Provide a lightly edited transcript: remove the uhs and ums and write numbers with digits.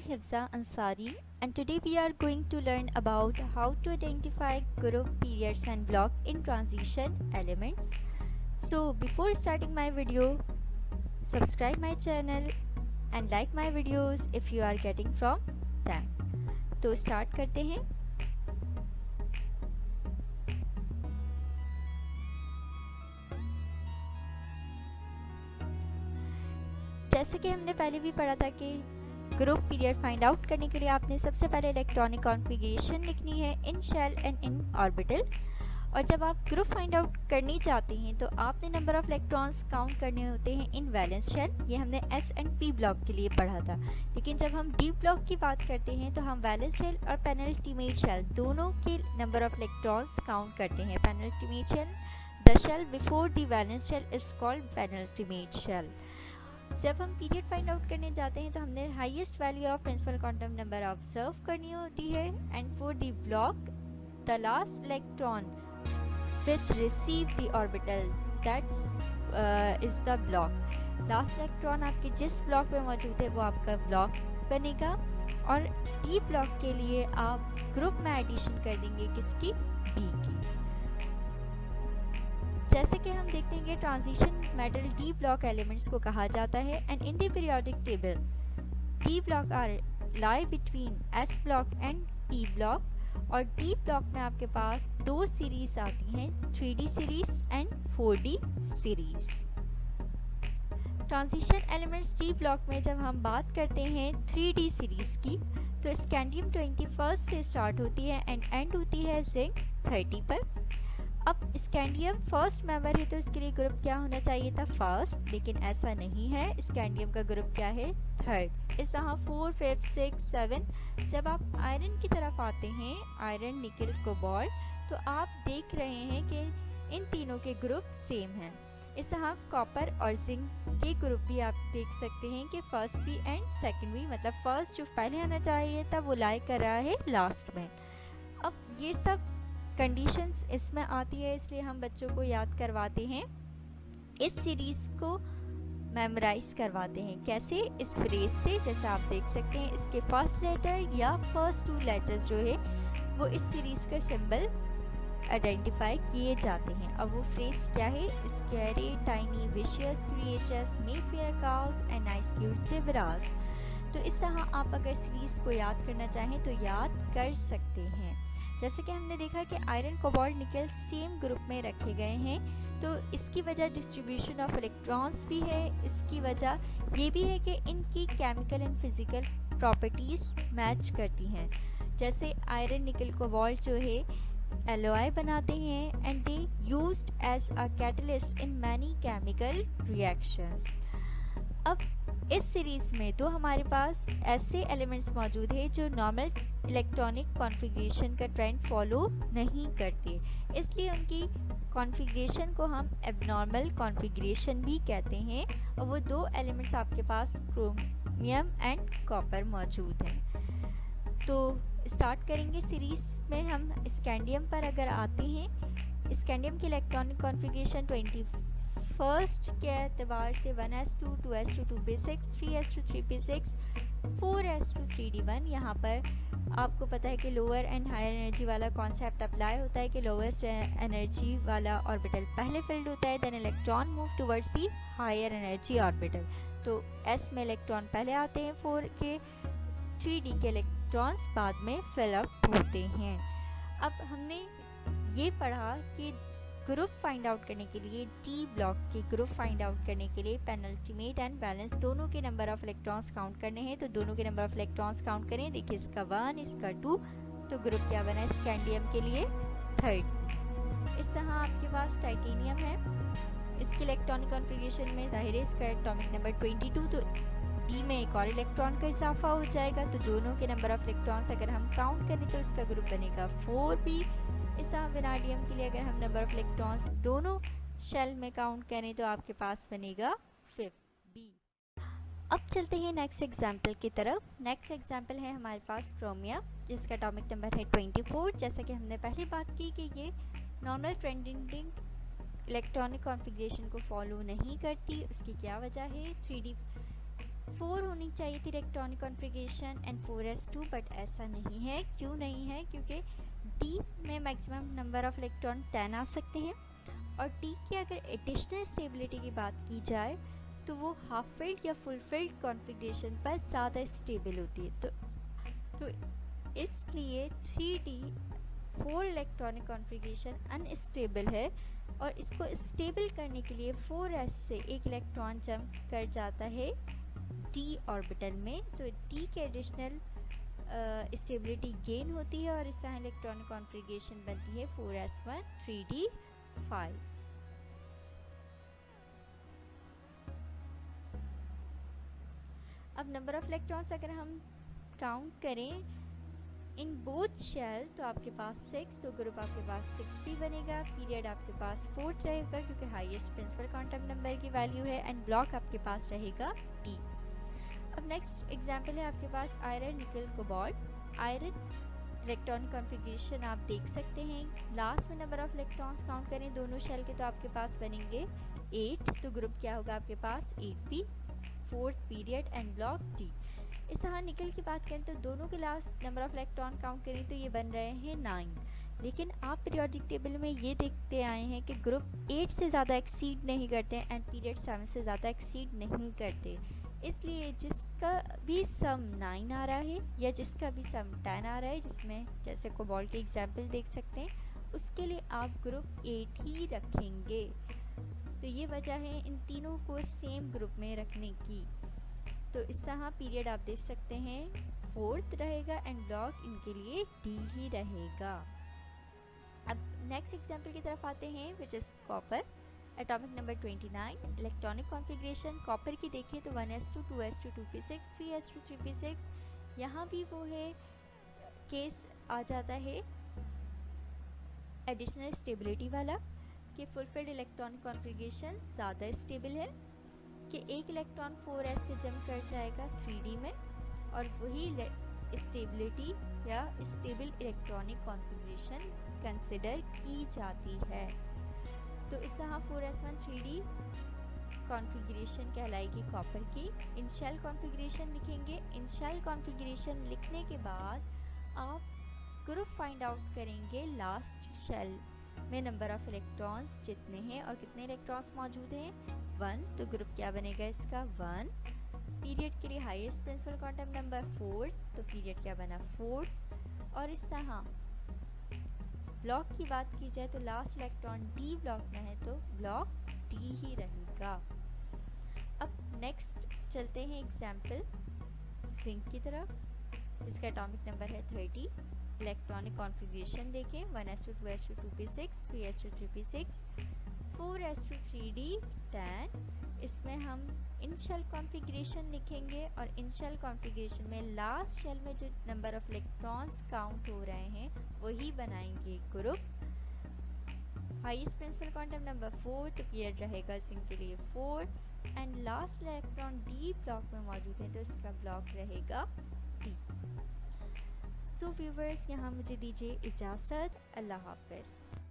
Hifza Ansari, and today we are going to learn about how to identify group periods and block in transition elements. So before starting my video, subscribe my channel and like my videos if you are getting from them. तो start करते हैं. जैसे कि हमने पहले भी पढ़ा था कि ग्रुप पीरियड फाइंड आउट करने के लिए आपने सबसे पहले इलेक्ट्रॉनिक कॉन्फ़िगरेशन लिखनी है इन शेल एंड इन ऑर्बिटल। और जब आप ग्रुप फाइंड आउट करनी चाहते हैं तो आपने नंबर ऑफ इलेक्ट्रॉन्स काउंट करने होते हैं इन वैलेंस शेल। ये हमने एस एंड पी ब्लॉक के लिए पढ़ा था। लेकिन जब हम डी ब्लॉक की बात करते हैं तो हम वैलेंस शेल और पेनल्टीमेट शेल दोनों के नंबर ऑफ इलेक्ट्रॉन्स काउंट करते हैं। Penultimate shell, the shell before the valence shell is called penultimate shell. जब हम पीरियड फाइंड आउट करने जाते हैं तो हमने highest value of principal quantum number observe करनी होती है। And for the block the last electron which receive the orbital that's is the block। Last electron आपके जिस ब्लॉक में मौजूद है वो आपका ब्लॉक बनेगा। और डी ब्लॉक के लिए आप ग्रुप में एडिशन कर देंगे किसकी, बी की। जैसे कि हम देखते हैं कि transition metal D block elements को कहा जाता है। And in the periodic table D block are lie between S block and P block. और डी ब्लॉक में आपके पास दो सीरीज आती हैं, 3D series and 4D series. Transition elements D block में जब हम बात करते हैं 3D सीरीज की तो स्कैंडियम 21 से स्टार्ट होती है एंड एंड होती है जिंक 30 पर। अब स्कैंडियम फर्स्ट मेंबर है तो इसके लिए ग्रुप क्या होना चाहिए था, फर्स्ट, लेकिन ऐसा नहीं है। स्कैंडियम का ग्रुप क्या है, थर्ड। इस तरह 4, 5, 6, 7। जब आप आयरन की तरफ आते हैं, आयरन, निकल, कोबाल्ट, तो आप देख रहे हैं कि इन तीनों के ग्रुप सेम हैं। इस तरह कॉपर और जिंक के ग्रुप भी आप देख सकते हैं कि फर्स्ट भी एंड सेकंड भी, मतलब फर्स्ट जो पहले आना चाहिए था वो लाई कर रहा है लास्ट में। अब ये सब कंडीशंस इसमें आती है, इसलिए हम बच्चों को याद करवाते हैं, इस सीरीज़ को मेमोराइज करवाते हैं। कैसे, इस फ्रेज से। जैसे आप देख सकते हैं इसके फर्स्ट लेटर या फर्स्ट 2 लेटर्स जो है वो इस सीरीज़ का सिंबल आइडेंटिफाई किए जाते हैं। अब वो फ्रेज क्या है, scary tiny vicious creatures Mayfair cows and nice cute zebras. तो इस तरह आप अगर सीरीज़ को याद करना चाहें तो याद कर सकते हैं। जैसे कि हमने देखा कि आयरन, कोबाल्ट, निकल सेम ग्रुप में रखे गए हैं, तो इसकी वजह डिस्ट्रीब्यूशन ऑफ इलेक्ट्रॉन्स भी है। इसकी वजह ये भी है कि इनकी chemical and physical properties match करती हैं। जैसे आयरन, निकल, कोबाल्ट जो है एलॉय बनाते हैं and they used as a catalyst in many chemical reactions. अब इस सीरीज़ में तो हमारे पास ऐसे एलिमेंट्स मौजूद हैं जो नॉर्मल इलेक्ट्रॉनिक कॉन्फ़िगरेशन का ट्रेंड फॉलो नहीं करते, इसलिए उनकी कॉन्फ़िगरेशन को हम एबनॉर्मल कॉन्फ़िगरेशन भी कहते हैं। और वो दो एलिमेंट्स आपके पास क्रोमियम एंड कॉपर मौजूद हैं। तो स्टार्ट करेंगे सीरीज़ में हम स्कैंडियम पर। अगर आते हैं, स्कैंडियम की इलेक्ट्रॉनिक कॉन्फ़िगरेशन 21st के एतबार से 1s2, 2s2, 2p6, 3s2, 3p6, 4s2, 3d1। यहाँ पर आपको पता है कि लोअर एंड हायर एनर्जी वाला कॉन्सेप्ट अप्लाई होता है कि लोवेस्ट एनर्जी वाला ऑर्बिटल पहले फिल्ड होता है, then electron move towards the higher energy orbital. तो s में इलेक्ट्रॉन पहले आते हैं, 4 के 3d के इलेक्ट्रॉन्स बाद में फिल अप होते हैं। अब हमने ये पढ़ा कि ग्रुप फाइंड आउट करने के लिए, डी ब्लॉक के ग्रुप फाइंड आउट करने के लिए पेनल्टीमेट एंड बैलेंस दोनों के नंबर ऑफ इलेक्ट्रॉन्स काउंट करने हैं। तो दोनों के नंबर ऑफ इलेक्ट्रॉन्स काउंट करें। देखिए इसका 1, इसका 2, तो ग्रुप क्या बना स्कैंडियम के लिए, थर्ड। इस तरह आपके पास टाइटेनियम है, इसकी इलेक्ट्रॉनिक कॉन्फ़िगरेशन में जाहिर है इसका एटॉमिक नंबर 22, तो डी में एक और इलेक्ट्रॉन का इजाफा हो जाएगा। तो दोनों के नंबर ऑफ इलेक्ट्रॉन्स अगर हम काउंट करें तो इसका ग्रुप बनेगा 4b। इस वेनाडियम के लिए अगर हम नंबर ऑफ इलेक्ट्रॉन्स दोनों शेल में काउंट करें तो आपके पास बनेगा 5b। अब चलते हैं नेक्स्ट एग्जाम्पल की तरफ। नेक्स्ट एग्जाम्पल है हमारे पास क्रोमियम, जिसका एटॉमिक नंबर है 24। जैसा कि हमने पहले बात की कि ये नॉर्मल ट्रेंडिंग इलेक्ट्रॉनिक कॉन्फ़िगरेशन को फॉलो नहीं करती। उसकी क्या वजह है, 3D 4 होनी चाहिए थी electronic configuration and 4s2, but ऐसा नहीं है। क्यों नहीं है? क्योंकि D में मैक्सिमम नंबर ऑफ़ इलेक्ट्रॉन 10 आ सकते हैं, और D की अगर एडिशनल स्टेबिलिटी की बात की जाए तो वो हाफ फिल्ड या फुल फिल्ड कॉन्फ़िगरेशन पर ज़्यादा स्टेबल होती है। तो इसलिए 3D 4 इलेक्ट्रॉनिक कॉन्फ़िगरेशन अनस्टेबल है, और इसको स्टेबल करने के लिए 4s से एक इलेक्ट्रॉन जंप कर जाता है d ऑर्बिटल में, तो d के एडिशनल स्टेबिलिटी गेन होती है, और इस तरह इलेक्ट्रॉनिक कॉन्फ़िगरेशन बनती है 4s1 3d5। अब नंबर ऑफ इलेक्ट्रॉन्स अगर हम काउंट करें इन बोथ शेल तो आपके पास 6, तो ग्रुप आपके पास 6 भी बनेगा। पीरियड आपके पास 4 रहेगा क्योंकि हाईएस्ट प्रिंसिपल क्वांटम नंबर की वैल्यू है, एंड ब्लॉक आपके पास रहेगा D। अब नेक्स्ट एग्जांपल है आपके पास iron nickel cobalt. Iron electronic configuration आप देख सकते हैं। लास्ट में नंबर ऑफ इलेक्ट्रॉन्स काउंट करें दोनों शेल के तो आपके पास बनेंगे 8, तो ग्रुप क्या होगा आपके पास 8p, 4th period and block D। इस तरह निकल की बात करें तो दोनों के last number of electron count करें तो ये बन रहे हैं 9, लेकिन आप पीरियोडिक टेबल में ये देखते आए हैं कि ग्रुप 8 से ज़्यादा एक्सीड नहीं करते एंड पीरियड 7 से ज़्यादा एक्सीड नहीं करते। इसलिए जिसका भी सम 9 आ रहा है या जिसका भी सम 10 आ रहा है, जिसमें जैसे कोबाल्ट के एग्जाम्पल देख सकते हैं, उसके लिए आप ग्रुप 8 ही रखेंगे। तो ये वजह है इन तीनों को सेम ग्रुप में रखने की। तो इस तरह पीरियड आप देख सकते हैं 4th रहेगा एंड ब्लॉक इनके लिए D ही रहेगा। अब नेक्स्ट एग्जांपल की तरफ आते हैं which is copper. Atomic number 29। Electronic configuration copper की देखिए तो 1s2 2s2 2p6 3s2 3p6। यहाँ भी वो है केस आ जाता है एडिशनल स्टेबिलिटी वाला कि फुलफिल्ड इलेक्ट्रॉनिक कॉन्फ़िगरेशन ज़्यादा स्टेबल है, कि एक इलेक्ट्रॉन 4s से जंप कर जाएगा 3D में, और वही स्टेबिलिटी या स्टेबल इलेक्ट्रॉनिक कॉन्फ़िगरेशन कंसिडर की जाती है। तो इस तरह 4s1 3D कॉन्फ़िगरेशन कहलाएगी कॉपर की। इन शेल कॉन्फ़िगरेशन लिखेंगे। इन शेल कॉन्फ़िगरेशन लिखने के बाद आप ग्रुप फाइंड आउट करेंगे लास्ट शेल में नंबर ऑफ इलेक्ट्रॉन्स जितने हैं और कितने इलेक्ट्रॉन्स मौजूद हैं 1, तो ग्रुप क्या बनेगा इसका 1। पीरियड के लिए हाईएस्ट प्रिंसिपल क्वांटम नंबर 4, तो पीरियड क्या बना 4। और इस तरह ब्लॉक की बात की जाए तो लास्ट इलेक्ट्रॉन D ब्लॉक में है तो ब्लॉक D ही रहेगा। अब नेक्स्ट चलते हैं एग्जाम्पल जिंक की तरफ। इसका एटॉमिक नंबर है 30। इलेक्ट्रॉनिक कॉन्फ़िगरेशन देखें 1s2 2s2 2p6 3s2 3p6 4s2 3d 10। इसमें हम इन शेल कॉन्फ़िगरेशन लिखेंगे, और इन शेल कॉन्फ़िगरेशन में लास्ट शेल में जो नंबर ऑफ इलेक्ट्रॉन्स काउंट हो रहे हैं वही बनाएंगे group. Highest principal quantum number 4, तो पीरियड रहेगा जिंक के लिए 4, and last electron D block में मौजूद है तो इसका ब्लॉक रहेगा D। सो व्यूवर्स, यहाँ मुझे दीजिए इजाज़त। अल्लाह हाफ़िज़।